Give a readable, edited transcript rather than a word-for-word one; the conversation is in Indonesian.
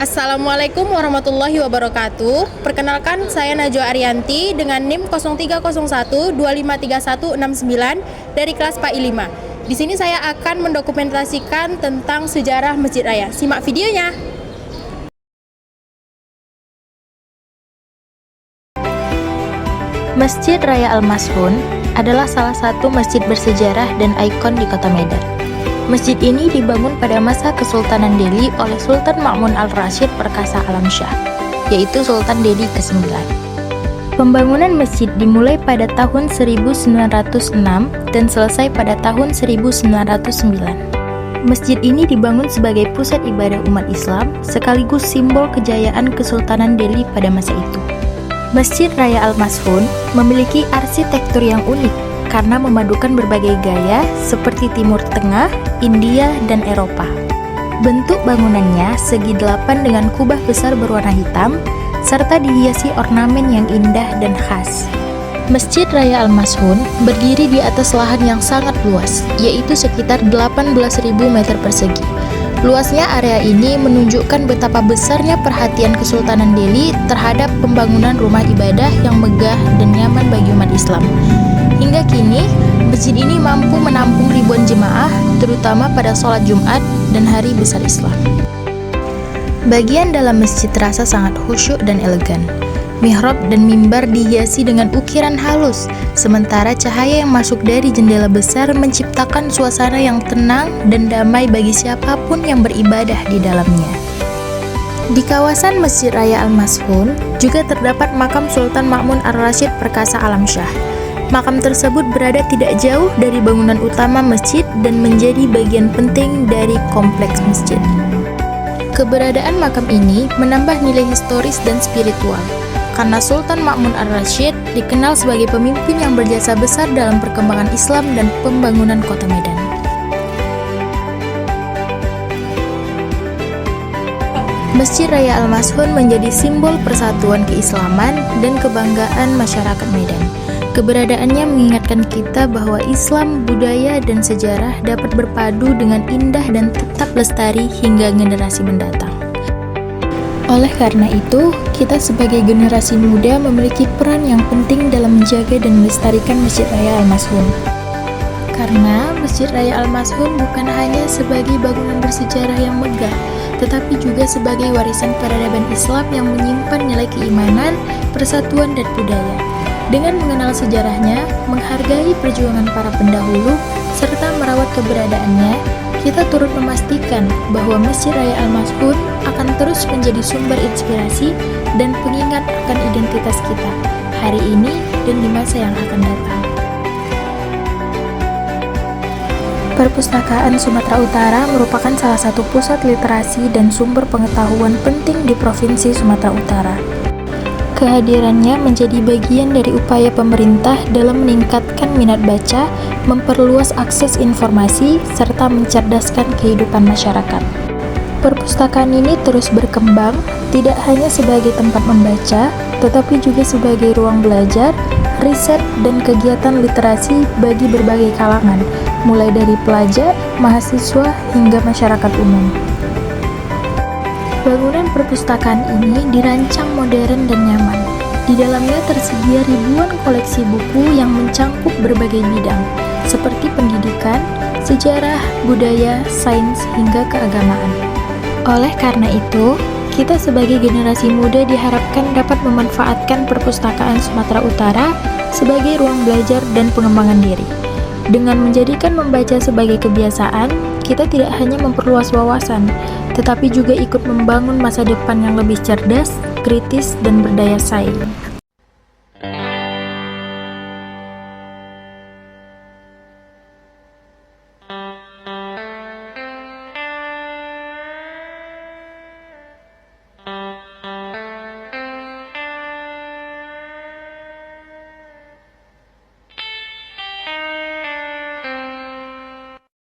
Assalamualaikum warahmatullahi wabarakatuh. Perkenalkan, saya Najwa Arianti dengan NIM 0301253169 dari kelas PAI 5. Di sini saya akan mendokumentasikan tentang sejarah Masjid Raya. Simak videonya. Masjid Raya Al-Mashun adalah salah satu masjid bersejarah dan ikon di kota Medan. Masjid ini dibangun pada masa Kesultanan Delhi oleh Sultan Ma'mun Al-Rashid Perkasa Alam Shah, yaitu Sultan Delhi ke-9. Pembangunan masjid dimulai pada tahun 1906 dan selesai pada tahun 1909. Masjid ini dibangun sebagai pusat ibadah umat Islam sekaligus simbol kejayaan Kesultanan Delhi pada masa itu. Masjid Raya Al-Mashun memiliki arsitektur yang unik karena memadukan berbagai gaya seperti Timur Tengah, India, dan Eropa. Bentuk bangunannya segi 8 dengan kubah besar berwarna hitam, serta dihiasi ornamen yang indah dan khas. Masjid Raya Al-Mashun berdiri di atas lahan yang sangat luas, yaitu sekitar 18.000 meter persegi. Luasnya area ini menunjukkan betapa besarnya perhatian Kesultanan Delhi terhadap pembangunan rumah ibadah yang megah dan nyaman bagi umat Islam. Hingga kini, masjid ini mampu menampung ribuan jemaah, terutama pada sholat Jumat dan hari besar Islam. Bagian dalam masjid terasa sangat khusyuk dan elegan. Mihrab dan mimbar dihiasi dengan ukiran halus, sementara cahaya yang masuk dari jendela besar menciptakan suasana yang tenang dan damai bagi siapapun yang beribadah di dalamnya. Di kawasan Masjid Raya Al-Mashun juga terdapat makam Sultan Ma'mun Al-Rashid Perkasa Alam Shah. Makam tersebut berada tidak jauh dari bangunan utama masjid dan menjadi bagian penting dari kompleks masjid. Keberadaan makam ini menambah nilai historis dan spiritual, karena Sultan Ma'mun Al-Rashid dikenal sebagai pemimpin yang berjasa besar dalam perkembangan Islam dan pembangunan kota Medan. Masjid Raya Al-Mashun menjadi simbol persatuan keislaman dan kebanggaan masyarakat Medan. Keberadaannya mengingatkan kita bahwa Islam, budaya, dan sejarah dapat berpadu dengan indah dan tetap lestari hingga generasi mendatang. Oleh karena itu, kita sebagai generasi muda memiliki peran yang penting dalam menjaga dan melestarikan Masjid Raya Al-Mashun. Karena Masjid Raya Al-Mashun bukan hanya sebagai bangunan bersejarah yang megah, tetapi juga sebagai warisan peradaban Islam yang menyimpan nilai keimanan, persatuan, dan budaya. Dengan mengenal sejarahnya, menghargai perjuangan para pendahulu, serta merawat keberadaannya, kita turut memastikan bahwa Masjid Raya Al-Mashun akan terus menjadi sumber inspirasi dan pengingat akan identitas kita, hari ini dan di masa yang akan datang. Perpustakaan Sumatera Utara merupakan salah satu pusat literasi dan sumber pengetahuan penting di Provinsi Sumatera Utara. Kehadirannya menjadi bagian dari upaya pemerintah dalam meningkatkan minat baca, memperluas akses informasi, serta mencerdaskan kehidupan masyarakat. Perpustakaan ini terus berkembang, tidak hanya sebagai tempat membaca, tetapi juga sebagai ruang belajar, riset, dan kegiatan literasi bagi berbagai kalangan, mulai dari pelajar, mahasiswa, hingga masyarakat umum. Bangunan perpustakaan ini dirancang modern dan nyaman. Di dalamnya tersedia ribuan koleksi buku yang mencangkup berbagai bidang, seperti pendidikan, sejarah, budaya, sains, hingga keagamaan. Oleh karena itu, kita sebagai generasi muda diharapkan dapat memanfaatkan perpustakaan Sumatera Utara sebagai ruang belajar dan pengembangan diri. Dengan menjadikan membaca sebagai kebiasaan, kita tidak hanya memperluas wawasan, tetapi juga ikut membangun masa depan yang lebih cerdas, kritis, dan berdaya saing.